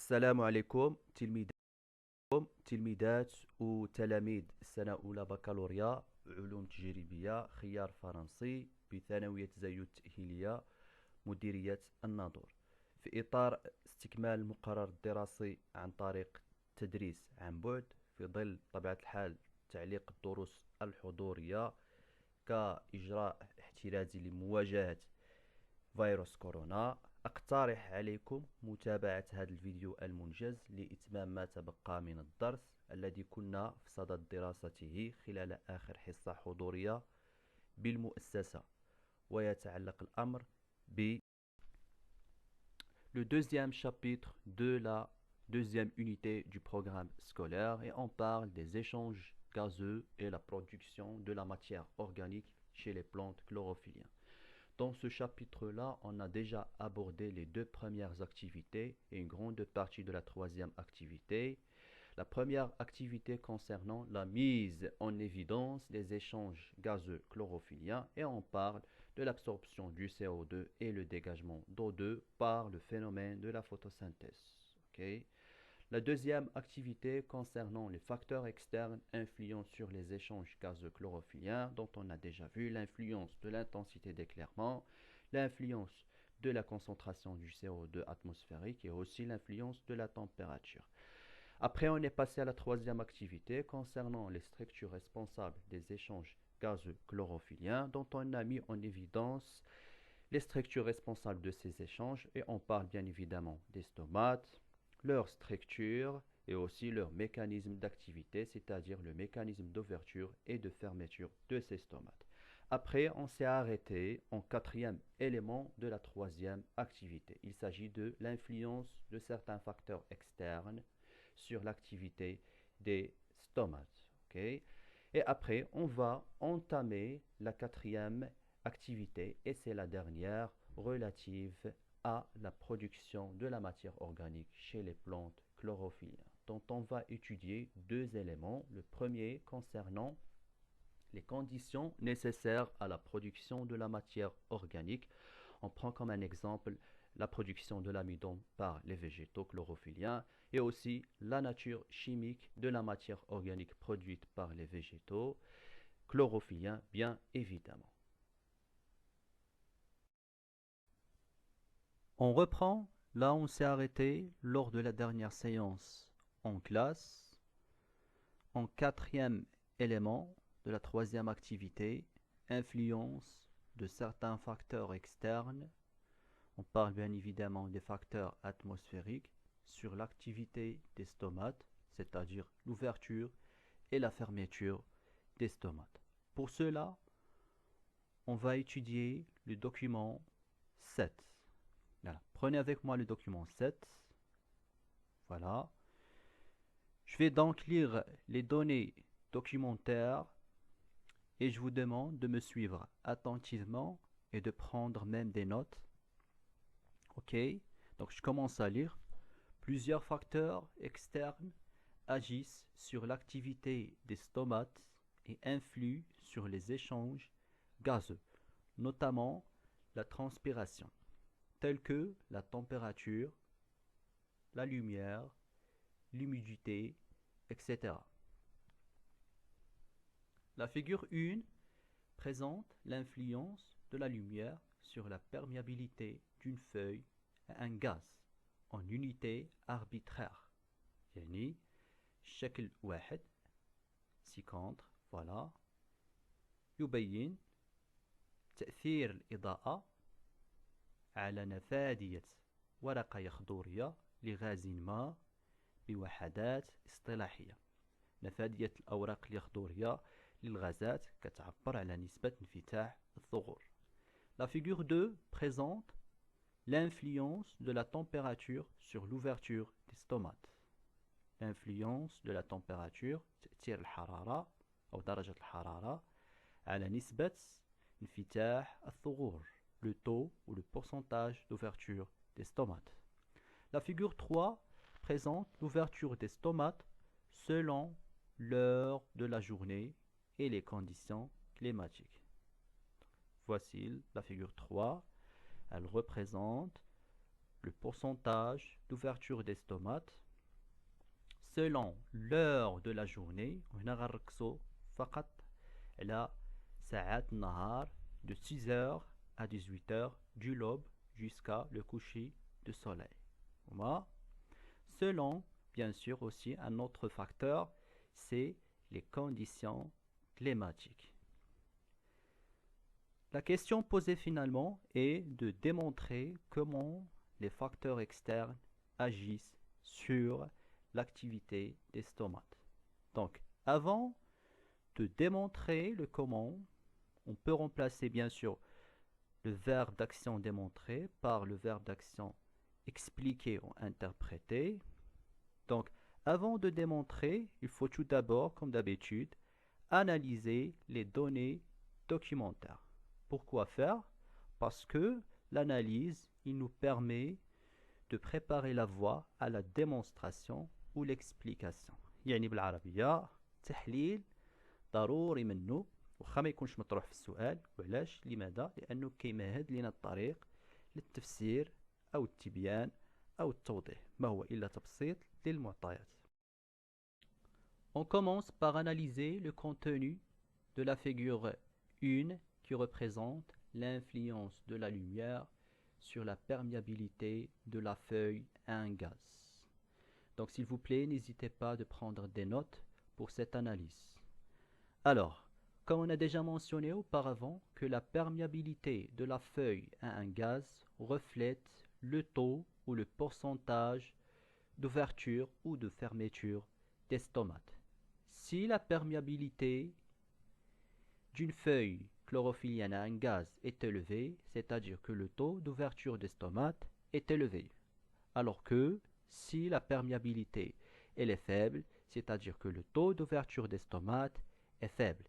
السلام عليكم تلميذات وتلاميذ السنة الأولى بكالوريا علوم تجريبية خيار فرنسي بثانوية زايد التأهيلية مديرية الناظور، في إطار استكمال المقرر الدراسي عن طريق التدريس عن بعد، في ظل طبيعة الحال تعليق الدروس الحضورية كإجراء احترازي لمواجهة فيروس كورونا. أقترح عليكم متابعة هذا الفيديو المنجز لإتمام ما تبقى من الدرس الذي كنا في صدد دراسته خلال آخر حصة حضورية بالمؤسسة، ويتعلق الأمر ب le deuxième chapitre de la deuxième unité du programme scolaire, et on parle des échanges gazeux et la production de la matière organique chez les plantes chlorophylliennes. Dans ce chapitre-là, on a déjà abordé les deux premières activités et une grande partie de la troisième activité. La première activité concernant la mise en évidence des échanges gazeux chlorophylliens, et on parle de l'absorption du CO2 et le dégagement d'O2 par le phénomène de la photosynthèse. Okay. La deuxième activité concernant les facteurs externes influents sur les échanges gazeux chlorophylliens, dont on a déjà vu l'influence de l'intensité d'éclairement, l'influence de la concentration du CO2 atmosphérique et aussi l'influence de la température. Après, on est passé à la troisième activité concernant les structures responsables des échanges gazeux chlorophylliens, dont on a mis en évidence les structures responsables de ces échanges, et on parle bien évidemment des stomates, leur structure et aussi leur mécanisme d'activité, c'est-à-dire le mécanisme d'ouverture et de fermeture de ces stomates. Après, on s'est arrêté en quatrième élément de la troisième activité. Il s'agit de l'influence de certains facteurs externes sur l'activité des stomates. Okay? Et après, on va entamer la quatrième activité, et c'est la dernière, relative à la production de la matière organique chez les plantes chlorophylliennes, dont on va étudier deux éléments. Le premier concernant les conditions nécessaires à la production de la matière organique. On prend comme un exemple la production de l'amidon par les végétaux chlorophylliens et aussi la nature chimique de la matière organique produite par les végétaux chlorophylliens, bien évidemment. On reprend là où on s'est arrêté lors de la dernière séance en classe, en quatrième élément de la troisième activité, influence de certains facteurs externes. On parle bien évidemment des facteurs atmosphériques sur l'activité des stomates, c'est-à-dire l'ouverture et la fermeture des stomates. Pour cela, on va étudier le document 7. Voilà. Prenez avec moi le document 7. Voilà. Je vais donc lire les données documentaires et je vous demande de me suivre attentivement et de prendre même des notes. Ok, donc je commence à lire. Plusieurs facteurs externes agissent sur l'activité des stomates et influent sur les échanges gazeux, notamment la transpiration, tels que la température, la lumière, l'humidité, etc. La figure 1 présente l'influence de la lumière sur la perméabilité d'une feuille à un gaz en unité arbitraire. يعني شكل واحد سيكونتر فوالا يبين تأثير الإضاءة على نفاذية ورقة يخضورية لغاز ما بوحدات اصطلاحية. نفاذية الأوراق اليخضورية للغازات كتعبر على نسبة انفتاح الثغور. La figure 2 présente l'influence de la température sur l'ouverture des stomates. L'influence de la température تأثير الحرارة أو درجة الحرارة على نسبة انفتاح الثغور, le taux ou le pourcentage d'ouverture des stomates. La figure 3 présente l'ouverture des stomates selon l'heure de la journée et les conditions climatiques. Voici la figure 3. Elle représente le pourcentage d'ouverture des stomates selon l'heure de la journée. وهنا غنركزو فقط على ساعات النهار de 6h à 18h du l'aube jusqu'à le coucher du soleil. Selon, bien sûr, aussi un autre facteur, c'est les conditions climatiques. La question posée finalement est de démontrer comment les facteurs externes agissent sur l'activité des stomates. Donc, avant de démontrer le comment, on peut remplacer bien sûr le verbe d'action démontrer par le verbe d'action expliquer ou interpréter. Donc, avant de démontrer, il faut tout d'abord, comme d'habitude, analyser les données documentaires. Pourquoi faire? Parce que l'analyse, il nous permet de préparer la voie à la démonstration ou l'explication. يعني بالعربية تحليل ضروري منه وخا ما يكونش مطروح في السؤال. وعلاش؟ لماذا؟ لأنه كيمهد لنا الطريق للتفسير أو التبيان أو التوضيح، ما هو إلا تبسيط للمعطيات. On commence par analyser le contenu de la figure 1 qui représente l'influence de la lumière sur la perméabilité de la feuille à un gaz. Donc s'il vous plaît, n'hésitez pas de prendre des notes pour cette analyse. Alors, comme on a déjà mentionné auparavant que la perméabilité de la feuille à un gaz reflète le taux ou le pourcentage d'ouverture ou de fermeture des stomates. Si la perméabilité d'une feuille chlorophyllienne à un gaz est élevé, c'est-à-dire que le taux d'ouverture des stomates est élevé. Alors que si la perméabilité elle est faible, c'est-à-dire que le taux d'ouverture des stomates est faible.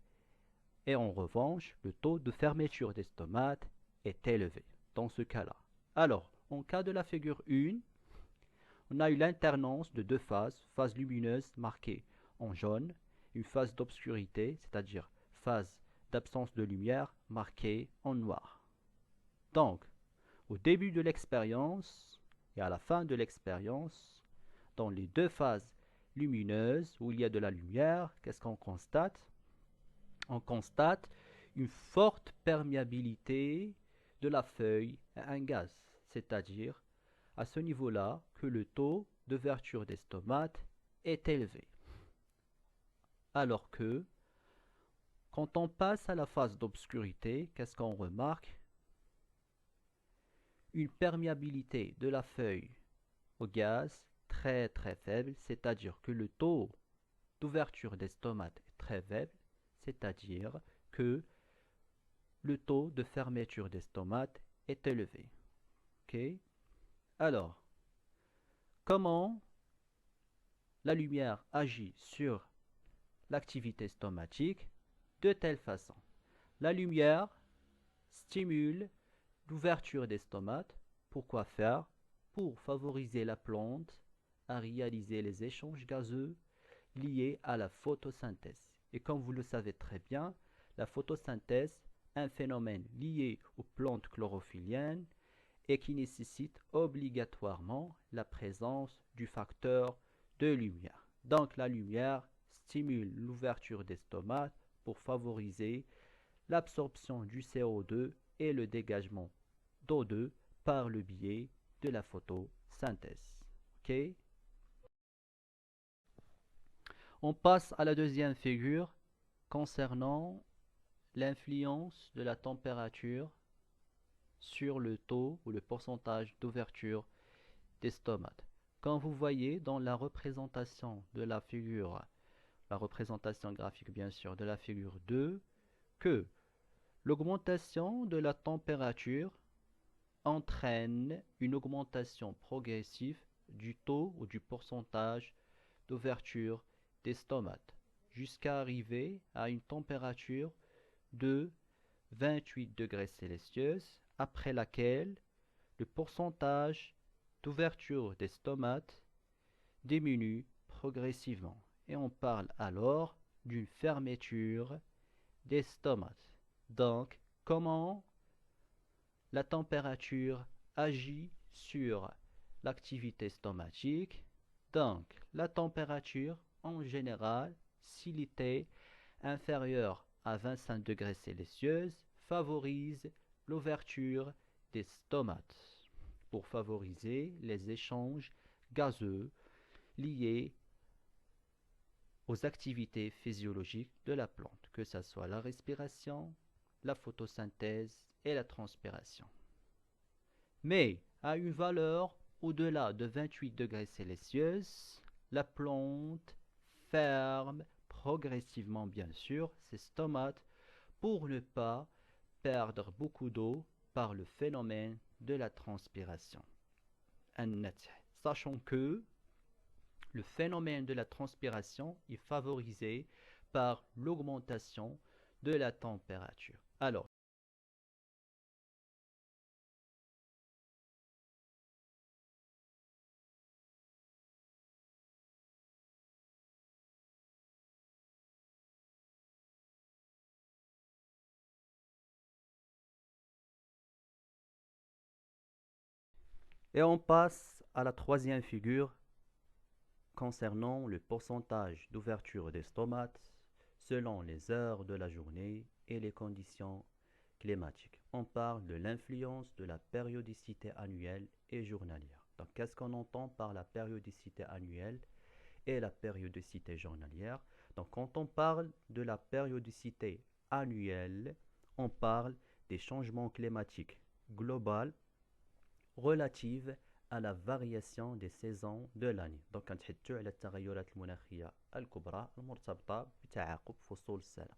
Et en revanche, le taux de fermeture des stomates est élevé dans ce cas-là. Alors, en cas de la figure 1, on a eu l'alternance de deux phases, phase lumineuse marquée en jaune, une phase d'obscurité, c'est-à-dire phase d'absence de lumière marquée en noir. Donc, au début de l'expérience et à la fin de l'expérience, dans les deux phases lumineuses où il y a de la lumière, qu'est-ce qu'on constate? On constate une forte perméabilité de la feuille à un gaz, c'est-à-dire à ce niveau-là que le taux d'ouverture des stomates est élevé. Alors que quand on passe à la phase d'obscurité, qu'est-ce qu'on remarque? Une perméabilité de la feuille au gaz très très faible, c'est-à-dire que le taux d'ouverture des stomates est très faible, c'est-à-dire que le taux de fermeture des stomates est élevé. Okay? Alors, comment la lumière agit sur l'activité stomatique? De telle façon. La lumière stimule l'ouverture des stomates. Pourquoi faire? Pour favoriser la plante à réaliser les échanges gazeux liés à la photosynthèse. Et comme vous le savez très bien, la photosynthèse est un phénomène lié aux plantes chlorophylliennes et qui nécessite obligatoirement la présence du facteur de lumière. Donc la lumière stimule l'ouverture des stomates pour favoriser l'absorption du CO2 et le dégagement d'O2 par le biais de la photosynthèse. Okay? On passe à la deuxième figure concernant l'influence de la température sur le taux ou le pourcentage d'ouverture des stomates. Comme vous voyez dans la représentation de la figure, la représentation graphique bien sûr de la figure 2, que l'augmentation de la température entraîne une augmentation progressive du taux ou du pourcentage d'ouverture des stomates jusqu'à arriver à une température de 28 degrés Celsius après laquelle le pourcentage d'ouverture des stomates diminue progressivement et on parle alors d'une fermeture des stomates. Donc, comment la température agit sur l'activité stomatique. Donc, la température, en général, s'il était inférieur à 25 degrés Celsius, favorise l'ouverture des stomates pour favoriser les échanges gazeux liés aux activités physiologiques de la plante, que ce soit la respiration, la photosynthèse et la transpiration. Mais à une valeur au-delà de 28 degrés Celsius, la plante ferme progressivement, bien sûr, ses stomates pour ne pas perdre beaucoup d'eau par le phénomène de la transpiration. Sachant que le phénomène de la transpiration est favorisé par l'augmentation de la température. Alors, et on passe à la troisième figure concernant le pourcentage d'ouverture des stomates selon les heures de la journée et les conditions climatiques. On parle de l'influence de la périodicité annuelle et journalière. Donc, qu'est-ce qu'on entend par la périodicité annuelle et la périodicité journalière? Donc, quand on parle de la périodicité annuelle, on parle des changements climatiques globaux relative à la variation des saisons de l'année. Donc كنتحدثوا على التغيرات المناخية الكبرى المرتبطة بتعاقب فصول السنة.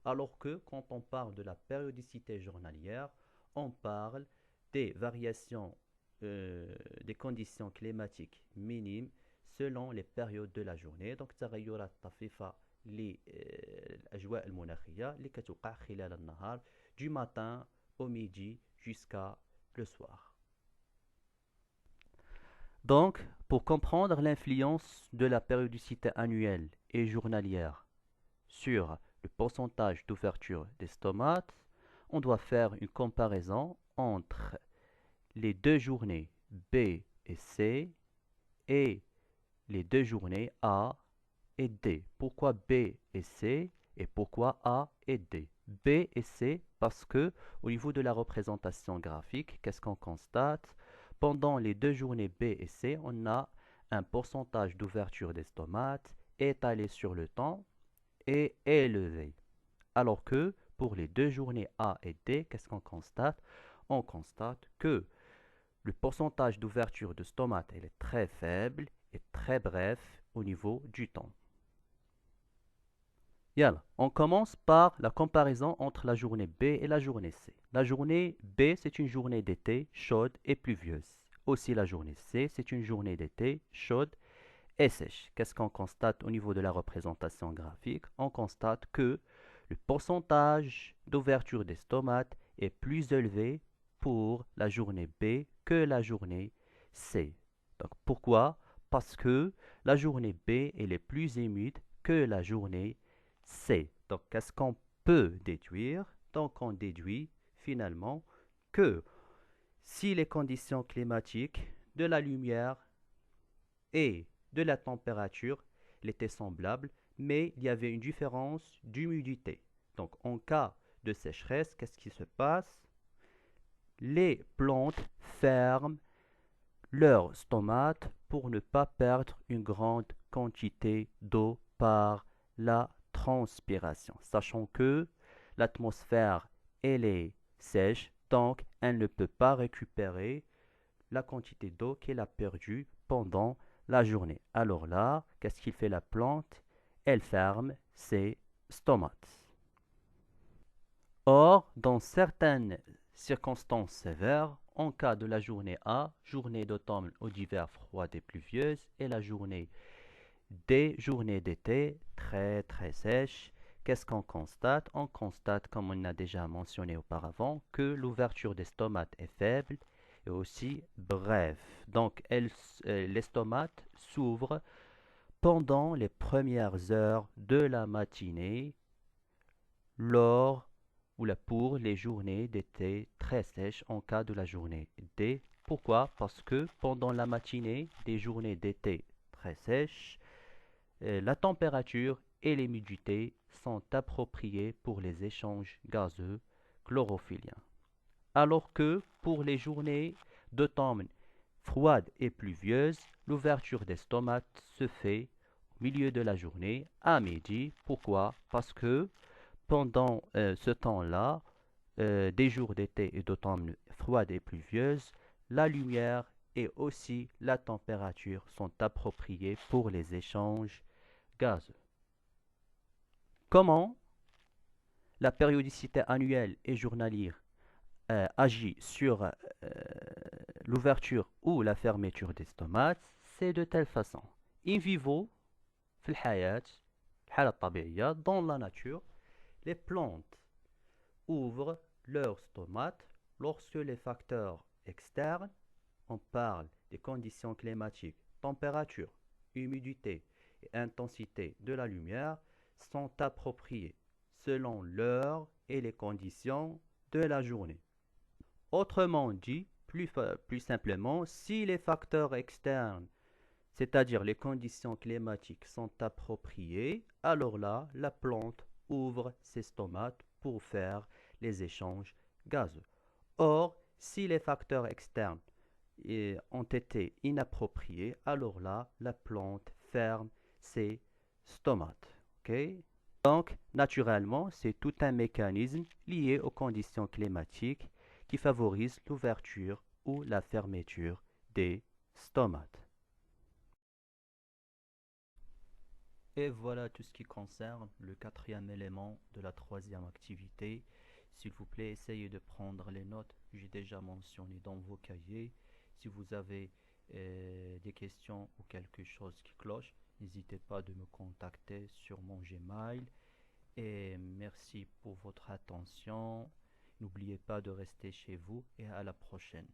Alors que quand on parle de la périodicité journalière, on parle des variations des conditions climatiques minimes selon les périodes de la journée. Donc تغيرات طفيفة للأجواء المناخية اللي كتوقع خلال النهار du matin au midi jusqu'à le soir. Donc, pour comprendre l'influence de la périodicité annuelle et journalière sur le pourcentage d'ouverture des stomates, on doit faire une comparaison entre les deux journées B et C et les deux journées A et D. Pourquoi B et C et pourquoi A et D? B et C parce que au niveau de la représentation graphique, qu'est-ce qu'on constate? Pendant les deux journées B et C, on a un pourcentage d'ouverture des stomates étalé sur le temps et élevé. Alors que pour les deux journées A et D, qu'est-ce qu'on constate? On constate que le pourcentage d'ouverture de stomates est très faible et très bref au niveau du temps. Yalla, on commence par la comparaison entre la journée B et la journée C. La journée B, c'est une journée d'été chaude et pluvieuse. Aussi la journée C, c'est une journée d'été chaude et sèche. Qu'est-ce qu'on constate au niveau de la représentation graphique? On constate que le pourcentage d'ouverture des stomates est plus élevé pour la journée B que la journée C. Donc pourquoi? Parce que la journée B elle est plus humide que la journée C. Donc qu'est-ce qu'on peut déduire? Donc on déduit finalement que si les conditions climatiques de la lumière et de la température étaient semblables, mais il y avait une différence d'humidité. Donc en cas de sécheresse, qu'est-ce qui se passe? Les plantes ferment leurs stomates pour ne pas perdre une grande quantité d'eau par la transpiration, sachant que l'atmosphère elle est sèche, donc elle ne peut pas récupérer la quantité d'eau qu'elle a perdue pendant la journée. Alors là, qu'est-ce qu'il fait la plante? Elle ferme ses stomates. Or, dans certaines circonstances sévères, en cas de la journée A, journée d'automne ou d'hiver froide et pluvieuse, et la journée D, journée d'été très très sèche, qu'est-ce qu'on constate? On constate, comme on a déjà mentionné auparavant, que l'ouverture des stomates est faible et aussi brève. Donc, les stomates s'ouvrent pendant les premières heures de la matinée, lors ou pour les journées d'été très sèches en cas de la journée D Pourquoi? Parce que pendant la matinée, des journées d'été très sèches, la température et l'humidité sont appropriées pour les échanges gazeux chlorophylliens. Alors que pour les journées d'automne froides et pluvieuses, l'ouverture des stomates se fait au milieu de la journée, à midi. Pourquoi? Parce que pendant ce temps-là, des jours d'été et d'automne froides et pluvieuses, la lumière et aussi la température sont appropriées pour les échanges gazeux. Comment la périodicité annuelle et journalière agit sur l'ouverture ou la fermeture des stomates? C'est de telle façon. In vivo, في الحياة الحالة الطبيعية dans la nature, les plantes ouvrent leurs stomates lorsque les facteurs externes, on parle des conditions climatiques, température, humidité et intensité de la lumière, sont appropriés selon l'heure et les conditions de la journée. Autrement dit, plus simplement, si les facteurs externes, c'est-à-dire les conditions climatiques, sont appropriées, alors là, la plante ouvre ses stomates pour faire les échanges gazeux. Or, si les facteurs externes ont été inappropriés, alors là, la plante ferme ses stomates. Okay? Donc, naturellement, c'est tout un mécanisme lié aux conditions climatiques qui favorise l'ouverture ou la fermeture des stomates. Et voilà tout ce qui concerne le quatrième élément de la troisième activité. S'il vous plaît, essayez de prendre les notes que j'ai déjà mentionnées dans vos cahiers. Si vous avez des questions ou quelque chose qui cloche, n'hésitez pas de me contacter sur mon Gmail. Et merci pour votre attention. N'oubliez pas de rester chez vous et à la prochaine.